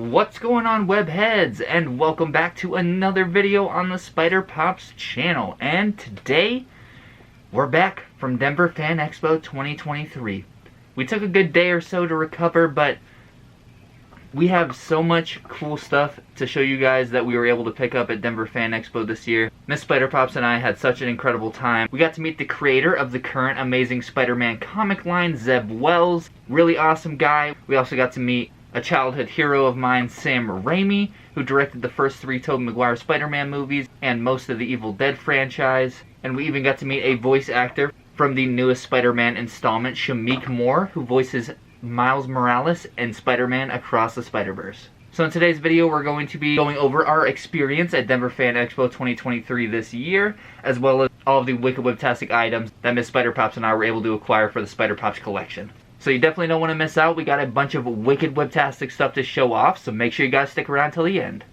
What's going on, webheads, and welcome back to another video on the Spider Pops channel. And today we're back from Denver Fan Expo 2023. We took a good day or so to recover, but we have so much cool stuff to show you guys that we were able to pick up at Denver Fan Expo this year. Miss Spider Pops and I had such an incredible time. We got to meet the creator of the current Amazing Spider-Man comic line, Zeb Wells. Really awesome guy. We also got to meet a childhood hero of mine, Sam Raimi, who directed the first 3 Tobey Maguire Spider-Man movies and most of the Evil Dead franchise. And we even got to meet a voice actor from the newest Spider-Man installment, Shameik Moore, who voices Miles Morales and Spider-Man Across the Spider-Verse. So in today's video, we're going to be going over our experience at Denver Fan Expo 2023 this year, as well as all of the wicked webtastic items that Miss Spider Pops and I were able to acquire for the Spider Pops collection. So you definitely don't want to miss out. We got a bunch of wicked webtastic stuff to show off, so make sure you guys stick around till the end.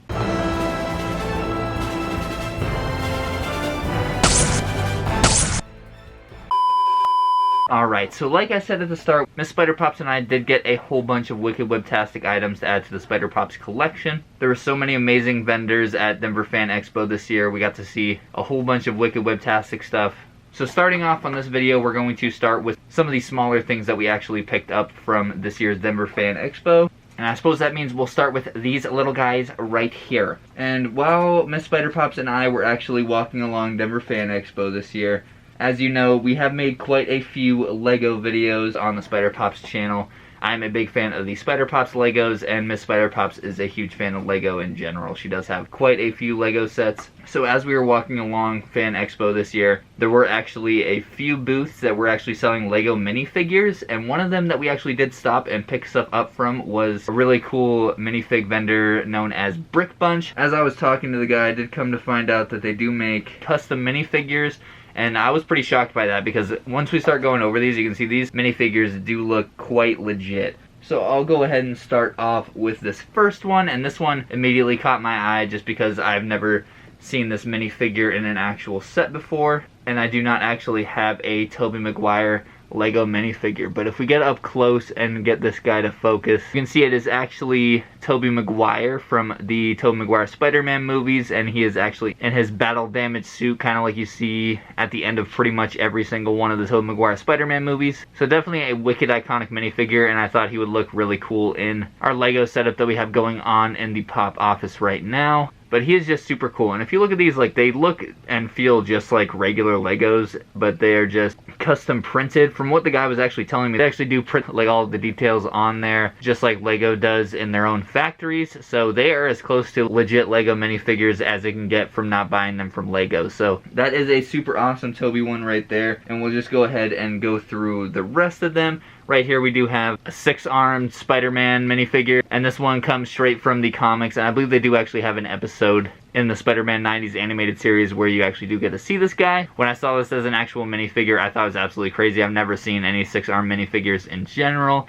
Alright, so like I said at the start, Miss Spider Pops and I did get a whole bunch of wicked webtastic items to add to the Spider Pops collection. There were so many amazing vendors at Denver Fan Expo this year. We got to see a whole bunch of wicked webtastic stuff. So starting off on this video, we're going to start with some of these smaller things that we actually picked up from this year's Denver Fan Expo. And I suppose that means we'll start with these little guys right here. And while Miss Spider Pops and I were actually walking along Denver Fan Expo this year, as you know, we have made quite a few LEGO videos on the Spider Pops channel. I'm a big fan of the Spider Pops Legos, and Miss Spider Pops is a huge fan of Lego in general. She does have quite a few Lego sets. So as we were walking along Fan Expo this year, there were actually a few booths that were actually selling Lego minifigures, and one of them that we actually did stop and pick stuff up from was a really cool minifig vendor known as Brick Bunch. As I was talking to the guy, I did come to find out that they do make custom minifigures. And I was pretty shocked by that, because once we start going over these, you can see these minifigures do look quite legit. So I'll go ahead and start off with this first one, and this one immediately caught my eye just because I've never seen this minifigure in an actual set before, and I do not actually have a Tobey Maguire Lego minifigure. But if we get up close and get this guy to focus, you can see it is actually Tobey Maguire from the Tobey Maguire Spider-Man movies, and he is actually in his battle damaged suit, kind of like you see at the end of pretty much every single one of the Tobey Maguire Spider-Man movies. So definitely a wicked iconic minifigure, and I thought he would look really cool in our Lego setup that we have going on in the Pop office right now. But he is just super cool, and if you look at these, like, they look and feel just like regular Legos, but they are just custom printed. From what the guy was actually telling me, they actually do print like all of the details on there, just like Lego does in their own factories. So they are as close to legit Lego minifigures as they can get from not buying them from Lego. So that is a super awesome Tobey one right there, and we'll just go ahead and go through the rest of them. Right here we do have a 6-armed Spider-Man minifigure, and this one comes straight from the comics, and I believe they do actually have an episode in the Spider-Man 90s animated series where you actually do get to see this guy. When I saw this as an actual minifigure, I thought it was absolutely crazy. I've never seen any 6-armed minifigures in general.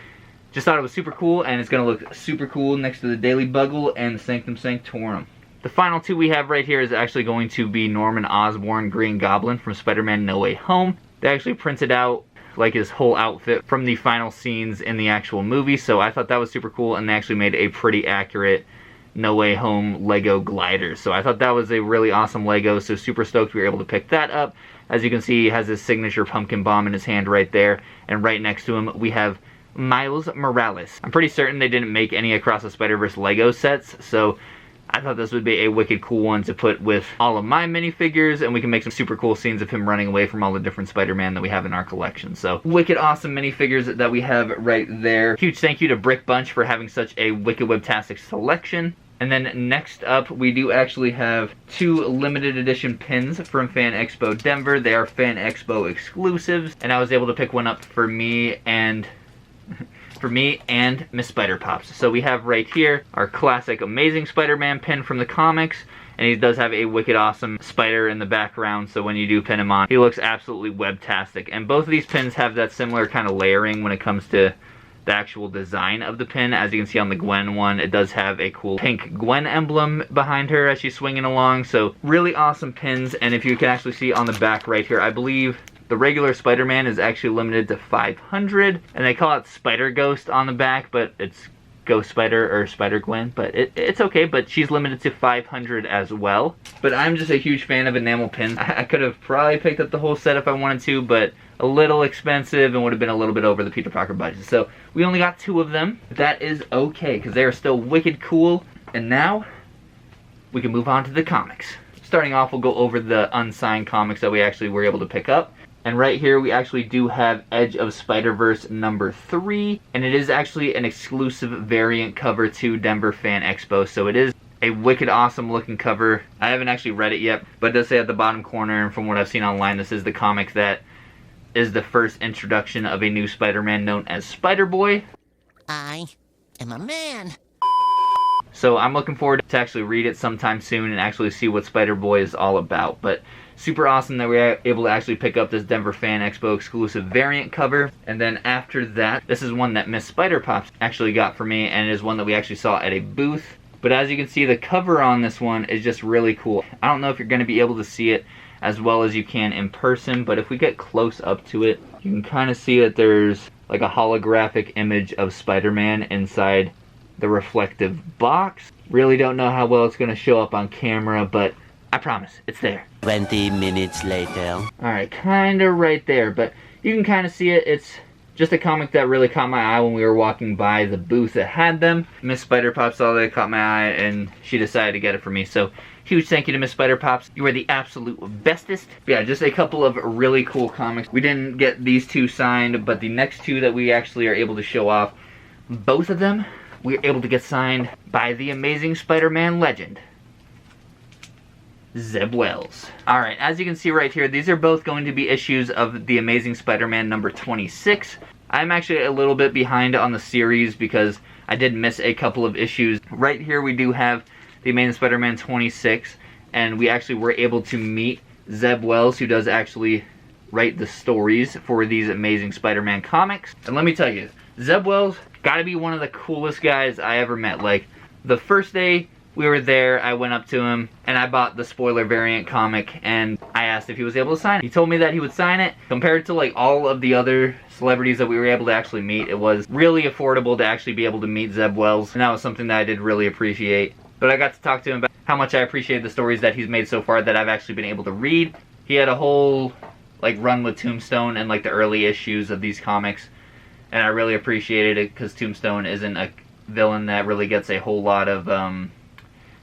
Just thought it was super cool, and it's going to look super cool next to the Daily Bugle and the Sanctum Sanctorum. The final two we have right here is actually going to be Norman Osborn Green Goblin from Spider-Man No Way Home. They actually printed out like his whole outfit from the final scenes in the actual movie, so I thought that was super cool, and they actually made a pretty accurate No Way Home Lego glider. So I thought that was a really awesome Lego, so super stoked we were able to pick that up. As you can see, he has his signature pumpkin bomb in his hand right there, and right next to him we have Miles Morales. I'm pretty certain they didn't make any Across the Spider-Verse Lego sets, so I thought this would be a wicked cool one to put with all of my minifigures, and we can make some super cool scenes of him running away from all the different Spider-Man that we have in our collection. So, wicked awesome minifigures that we have right there. Huge thank you to Brick Bunch for having such a wicked webtastic selection. And then next up, we do actually have 2 limited edition pins from Fan Expo Denver. They are Fan Expo exclusives, and I was able to pick one up for me and Miss Spider Pops. So we have right here our classic Amazing Spider-Man pin from the comics, and he does have a wicked awesome spider in the background, so when you do pin him on, he looks absolutely webtastic. And both of these pins have that similar kind of layering when it comes to the actual design of the pin. As you can see on the Gwen one, it does have a cool pink Gwen emblem behind her as she's swinging along, so really awesome pins. And if you can actually see on the back right here, I believe the regular Spider-Man is actually limited to 500, and they call it Spider Ghost on the back, but it's Ghost Spider or Spider-Gwen, but it's okay, but she's limited to 500 as well. But I'm just a huge fan of enamel pins. I could have probably picked up the whole set if I wanted to, but a little expensive and would have been a little bit over the Peter Parker budget. So we only got 2 of them. That is okay, because they are still wicked cool. And now, we can move on to the comics. Starting off, we'll go over the unsigned comics that we actually were able to pick up. And right here, we actually do have Edge of Spider-Verse number 3. And it is actually an exclusive variant cover to Denver Fan Expo. So it is a wicked awesome looking cover. I haven't actually read it yet, but it does say at the bottom corner, and from what I've seen online, this is the comic that is the first introduction of a new Spider-Man known as Spider-Boy. I am a man. So I'm looking forward to actually read it sometime soon and actually see what Spider-Boy is all about. But super awesome that we were able to actually pick up this Denver Fan Expo exclusive variant cover. And then after that, this is one that Miss Spider-Pops actually got for me, and it is one that we actually saw at a booth. But as you can see, the cover on this one is just really cool. I don't know if you're going to be able to see it as well as you can in person, but if we get close up to it, you can kind of see that there's like a holographic image of Spider-Man inside the reflective box. Really don't know how well it's going to show up on camera, but I promise, it's there. 20 minutes later. Alright, kind of right there, but you can kind of see it. It's just a comic that really caught my eye when we were walking by the booth that had them. Miss Spider-Pop saw that, caught my eye, and she decided to get it for me. So, huge thank you to Miss Spider-Pops. You are the absolute bestest. But yeah, just a couple of really cool comics. We didn't get these 2 signed, but the next 2 that we actually are able to show off, both of them, we were able to get signed by the Amazing Spider-Man legend, Zeb Wells. Alright, as you can see right here, these are both going to be issues of The Amazing Spider-Man number 26. I'm actually a little bit behind on the series because I did miss a couple of issues. Right here we do have The Amazing Spider-Man 26, and we actually were able to meet Zeb Wells, who does actually write the stories for these Amazing Spider-Man comics. And let me tell you, Zeb Wells gotta be one of the coolest guys I ever met. Like, the first day we were there, I went up to him and I bought the spoiler variant comic, and I asked if he was able to sign it. He told me that he would sign it. Compared to like all of the other celebrities that we were able to actually meet, it was really affordable to actually be able to meet Zeb Wells, and that was something that I did really appreciate. But I got to talk to him about how much I appreciate the stories that he's made so far that I've actually been able to read. He had a whole like run with Tombstone and like the early issues of these comics, and I really appreciated it because Tombstone isn't a villain that really gets a whole lot of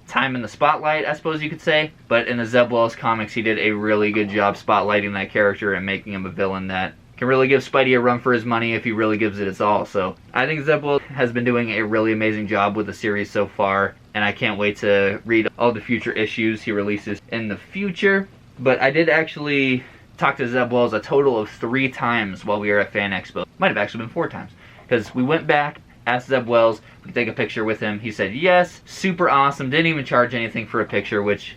time in the spotlight, I suppose you could say. But in the Zeb Wells comics, he did a really good job spotlighting that character and making him a villain that can really give Spidey a run for his money if he really gives it its all. So I think Zeb Wells has been doing a really amazing job with the series so far, and I can't wait to read all the future issues he releases in the future. But I did actually talk to Zeb Wells a total of 3 times while we were at Fan Expo. Might have actually been 4 times, because we went back, asked Zeb Wells if we could take a picture with him. He said yes, super awesome, didn't even charge anything for a picture, which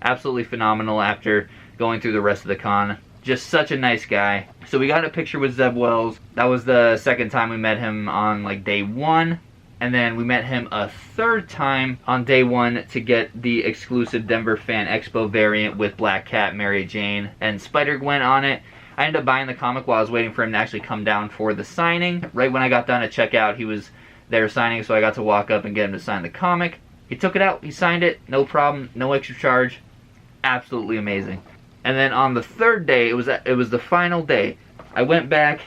absolutely phenomenal after going through the rest of the con. Just such a nice guy. So we got a picture with Zeb Wells. That was the second time we met him on like day 1. And then we met him a 3rd time on day 1 to get the exclusive Denver Fan Expo variant with Black Cat, Mary Jane, and Spider-Gwen on it. I ended up buying the comic while I was waiting for him to actually come down for the signing. Right when I got done at checkout, he was there signing, so I got to walk up and get him to sign the comic. He took it out, he signed it, no problem, no extra charge. Absolutely amazing. And then on the 3rd day, it was the final day, I went back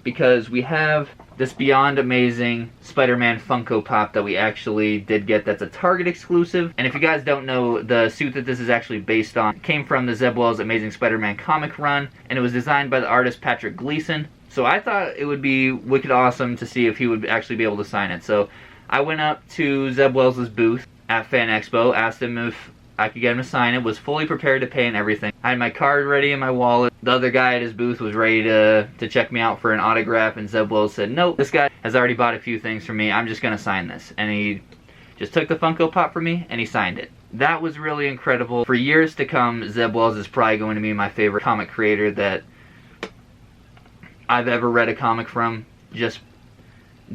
because we have this Beyond Amazing Spider-Man Funko Pop that we actually did get that's a Target exclusive. And if you guys don't know, the suit that this is actually based on came from the Zeb Wells Amazing Spider-Man comic run, and it was designed by the artist Patrick Gleason. So I thought it would be wicked awesome to see if he would actually be able to sign it. So I went up to Zeb Wells' booth at Fan Expo, asked him if I could get him to sign it, was fully prepared to pay and everything. I had my card ready in my wallet. The other guy at his booth was ready to check me out for an autograph, and Zeb Wells said, nope, this guy has already bought a few things from me, I'm just going to sign this. And he just took the Funko Pop from me, and he signed it. That was really incredible. For years to come, Zeb Wells is probably going to be my favorite comic creator that I've ever read a comic from, just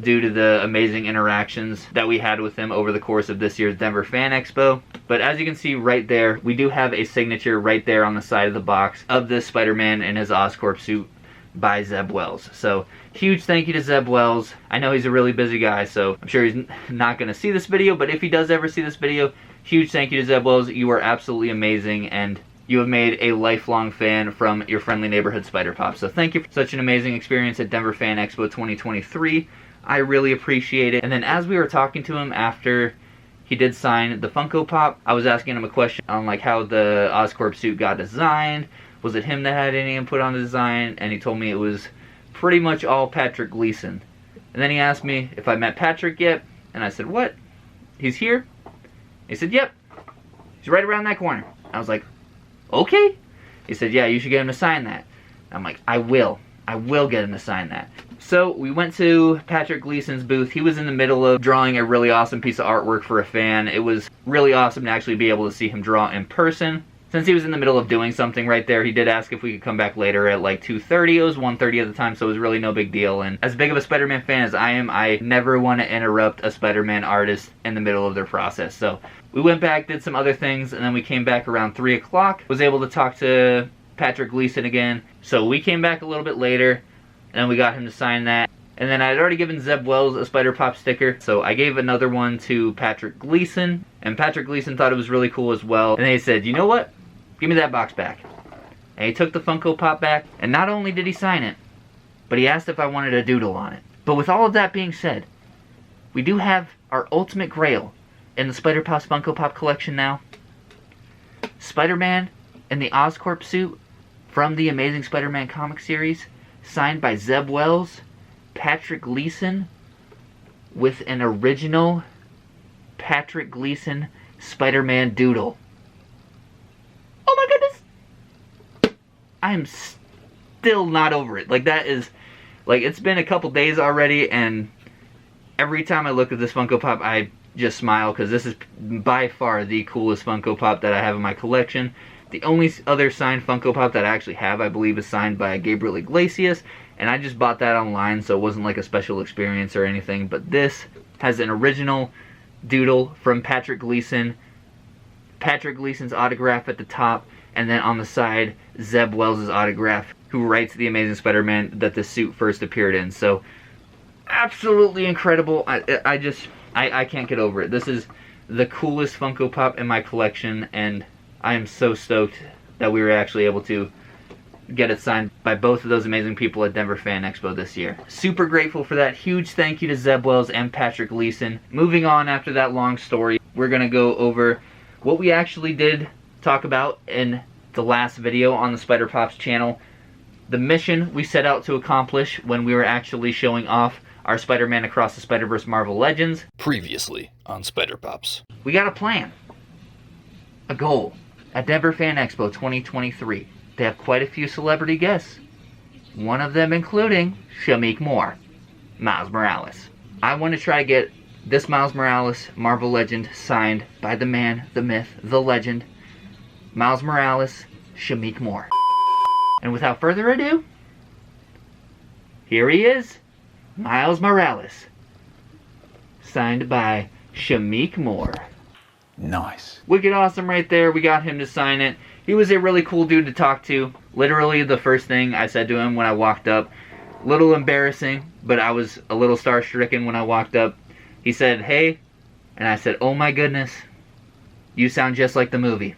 due to the amazing interactions that we had with him over the course of this year's Denver Fan Expo. But as you can see right there, we do have a signature right there on the side of the box of this Spider-Man in his Oscorp suit by Zeb Wells. So huge thank you to Zeb Wells. I know he's a really busy guy, so I'm sure he's not going to see this video, but if he does ever see this video, huge thank you to Zeb Wells. You are absolutely amazing, and you have made a lifelong fan from your friendly neighborhood Spider Pop. So thank you for such an amazing experience at Denver Fan Expo 2023. I really appreciate it. And then as we were talking to him after he did sign the Funko Pop, I was asking him a question on like how the Oscorp suit got designed. Was it him that had any input on the design? And he told me it was pretty much all Patrick Gleason. And then he asked me if I met Patrick yet, and I said, what? He's here? He said, yep. He's right around that corner. I was like, okay. He said, yeah, you should get him to sign that. I'm like, I will get him to sign that. So we went to Patrick Gleason's booth. He was in the middle of drawing a really awesome piece of artwork for a fan. It was really awesome to actually be able to see him draw in person. Since he was in the middle of doing something right there, he did ask if we could come back later at like 2:30. It was 1:30 at the time, so it was really no big deal. And as big of a Spider-Man fan as I am, I never want to interrupt a Spider-Man artist in the middle of their process. So we went back, did some other things, and then we came back around 3 o'clock. Was able to talk to Patrick Gleason again. So we came back a little bit later, and we got him to sign that. And then I had already given Zeb Wells a Spider Pop sticker, so I gave another one to Patrick Gleason. And Patrick Gleason thought it was really cool as well. And he said, you know what? Give me that box back. And he took the Funko Pop back, and not only did he sign it, but he asked if I wanted a doodle on it. But with all of that being said, we do have our ultimate grail in the Spider Pop's Funko Pop collection now. Spider-Man in the Oscorp suit from the Amazing Spider-Man comic series, signed by Zeb Wells, Patrick Gleason, with an original Patrick Gleason Spider-Man doodle. Oh my goodness! I am still not over it. Like, that is, like, it's been a couple days already, and every time I look at this Funko Pop, I just smile, because this is by far the coolest Funko Pop that I have in my collection. The only other signed Funko Pop that I actually have, I believe, is signed by Gabriel Iglesias, and I just bought that online, so it wasn't like a special experience or anything, but this has an original doodle from Patrick Gleason, Patrick Gleason's autograph at the top, and then on the side, Zeb Wells' autograph, who writes the Amazing Spider-Man that the suit first appeared in. So, absolutely incredible. I can't get over it. This is the coolest Funko Pop in my collection, and I am so stoked that we were actually able to get it signed by both of those amazing people at Denver Fan Expo this year. Super grateful for that. Huge thank you to Zeb Wells and Patrick Gleason. Moving on after that long story, we're going to go over what we actually did talk about in the last video on the Spider Pops channel. The mission we set out to accomplish when we were actually showing off our Spider-Man Across the Spider-Verse Marvel Legends. Previously on Spider Pops. We got a plan. A goal. At Denver Fan Expo 2023, they have quite a few celebrity guests. One of them including Shamik Moore, Miles Morales. I want to try to get this Miles Morales Marvel Legend signed by the man, the myth, the legend, Miles Morales, Shamik Moore. And without further ado, here he is, Miles Morales, signed by Shamik Moore. Nice. Wicked awesome right there. We got him to sign it. He was a really cool dude to talk to. Literally the first thing I said to him when I walked up, little embarrassing, but I was a little star-stricken when I walked up. He said, hey, and I said, oh my goodness, you sound just like the movie.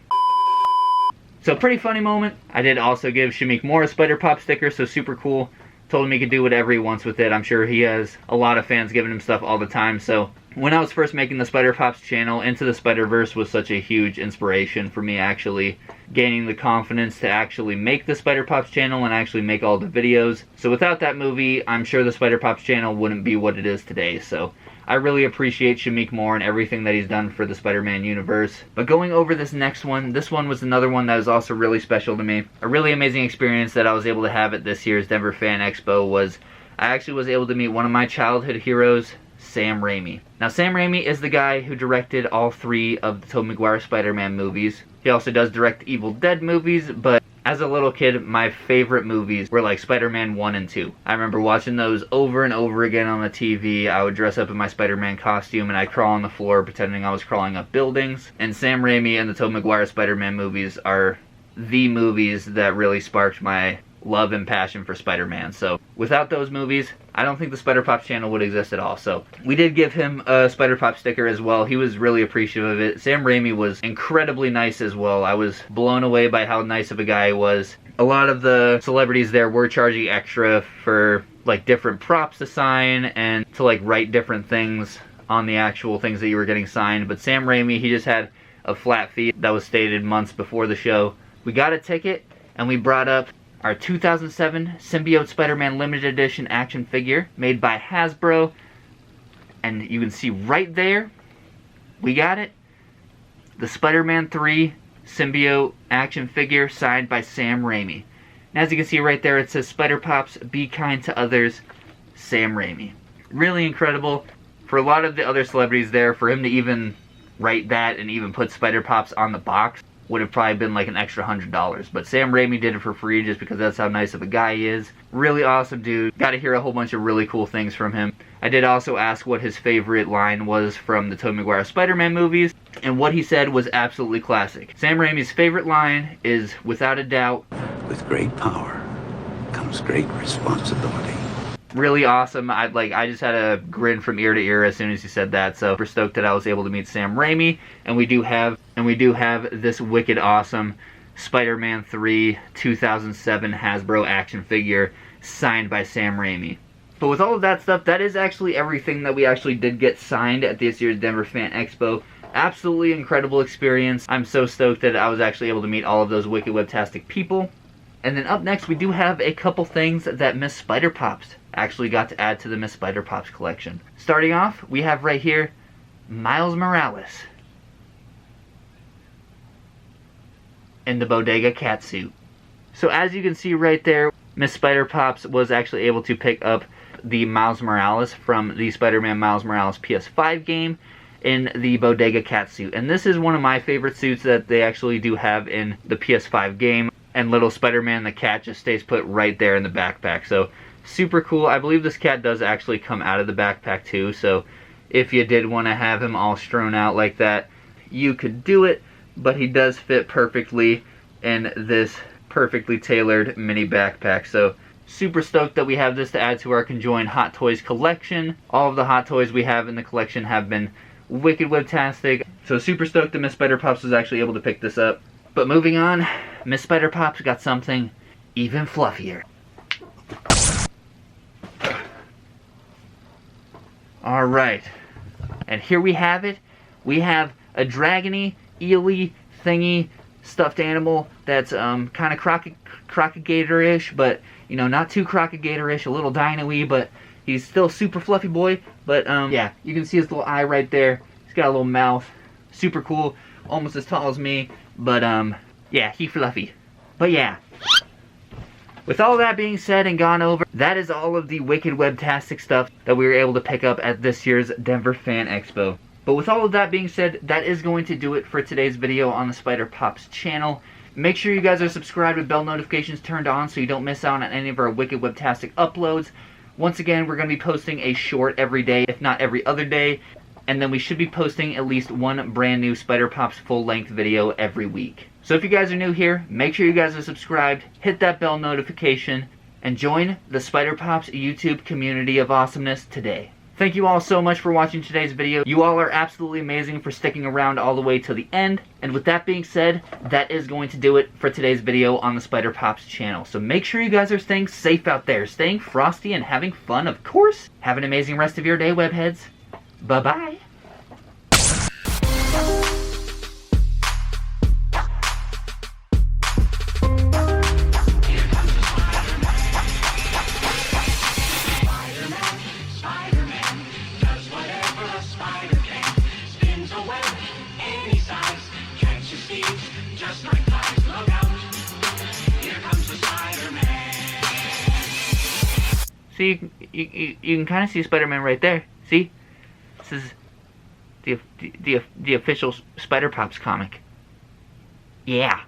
So pretty funny moment. I did also give Shamik Moore a Spider Pop sticker, so super cool. Told him he could do whatever he wants with it. I'm sure he has a lot of fans giving him stuff all the time. So when I was first making the Spider Pops channel, Into the Spider-Verse was such a huge inspiration for me actually gaining the confidence to actually make the Spider Pops channel and actually make all the videos. So without that movie, I'm sure the Spider Pops channel wouldn't be what it is today. So I really appreciate Shamik Moore and everything that he's done for the Spider-Man universe. But going over this next one, this one was another one that was also really special to me. A really amazing experience that I was able to have at this year's Denver Fan Expo was I actually was able to meet one of my childhood heroes, Sam Raimi. Now, Sam Raimi is the guy who directed all 3 of the Tobey Maguire Spider-Man movies. He also does direct the Evil Dead movies, but as a little kid, my favorite movies were like Spider-Man 1 and 2. I remember watching those over and over again on the TV. I would dress up in my Spider-Man costume and I'd crawl on the floor pretending I was crawling up buildings. And Sam Raimi and the Tobey Maguire Spider-Man movies are the movies that really sparked my love and passion for Spider-Man. So without those movies, I don't think the Spider Pops channel would exist at all. So we did give him a Spider Pop sticker as well. He was really appreciative of it. Sam Raimi was incredibly nice as well. I was blown away by how nice of a guy he was. A lot of the celebrities there were charging extra for like different props to sign and to like write different things on the actual things that you were getting signed. But Sam Raimi, he just had a flat fee that was stated months before the show. We got a ticket and we brought up our 2007 Symbiote Spider-Man Limited Edition action figure made by Hasbro. And you can see right there, we got it. The Spider-Man 3 Symbiote action figure signed by Sam Raimi. And as you can see right there, it says Spider Pops, be kind to others, Sam Raimi. Really incredible. For a lot of the other celebrities there, for him to even write that and even put Spider Pops on the box would have probably been like an extra $100. But Sam Raimi did it for free just because that's how nice of a guy he is. Really awesome dude. Got to hear a whole bunch of really cool things from him. I did also ask what his favorite line was from the Tobey Maguire Spider-Man movies, and what he said was absolutely classic. Sam Raimi's favorite line is, without a doubt, "With great power comes great responsibility." Really awesome. I just had a grin from ear to ear as soon as he said that. So we're stoked that I was able to meet Sam Raimi, and we do have this wicked awesome Spider-Man 3 2007 Hasbro action figure signed by Sam Raimi. But with all of that stuff, that is actually everything that we actually did get signed at this year's Denver Fan Expo. Absolutely incredible experience. I'm so stoked that I was actually able to meet all of those wicked webtastic people. And then up next, we do have a couple things that Miss Spider Pops actually got to add to the Miss Spider Pops collection. Starting off, we have right here Miles Morales in the Bodega catsuit. So as you can see right there, Miss Spider Pops was actually able to pick up the Miles Morales from the Spider-Man Miles Morales PS5 game in the Bodega catsuit. And this is one of my favorite suits that they actually do have in the PS5 game. And little Spider-Man the cat just stays put right there in the backpack. So super cool. I believe this cat does actually come out of the backpack too. So if you did want to have him all strewn out like that, you could do it. But he does fit perfectly in this perfectly tailored mini backpack. So super stoked that we have this to add to our conjoined Hot Toys collection. All of the Hot Toys we have in the collection have been wicked webtastic. So super stoked that Miss Spider Pops was actually able to pick this up. But moving on, Miss Spider Pops got something even fluffier. Alright, and here we have it. We have a dragony, eel-y thingy stuffed animal that's kind of Crocogator-ish, but you know, not too Crocogator-ish, a little dino-y, but he's still super fluffy boy. But yeah, you can see his little eye right there. He's got a little mouth. Super cool, almost as tall as me, but yeah, he fluffy. But yeah, with all that being said and gone over, that is all of the wicked webtastic stuff that we were able to pick up at this year's Denver Fan Expo. But with all of that being said, that is going to do it for today's video on the Spider Pops channel. Make sure you guys are subscribed with bell notifications turned on so you don't miss out on any of our wicked webtastic uploads. Once again, we're going to be posting a short every day, if not every other day. And then we should be posting at least one brand new Spider Pops full-length video every week. So if you guys are new here, make sure you guys are subscribed, hit that bell notification, and join the Spider Pops YouTube community of awesomeness today. Thank you all so much for watching today's video. You all are absolutely amazing for sticking around all the way to the end. And with that being said, that is going to do it for today's video on the Spider Pops channel. So make sure you guys are staying safe out there, staying frosty and having fun, of course. Have an amazing rest of your day, webheads. Bye-bye. See, you can kind of see Spider-Man right there. See? This is the official Spider Pops comic. Yeah.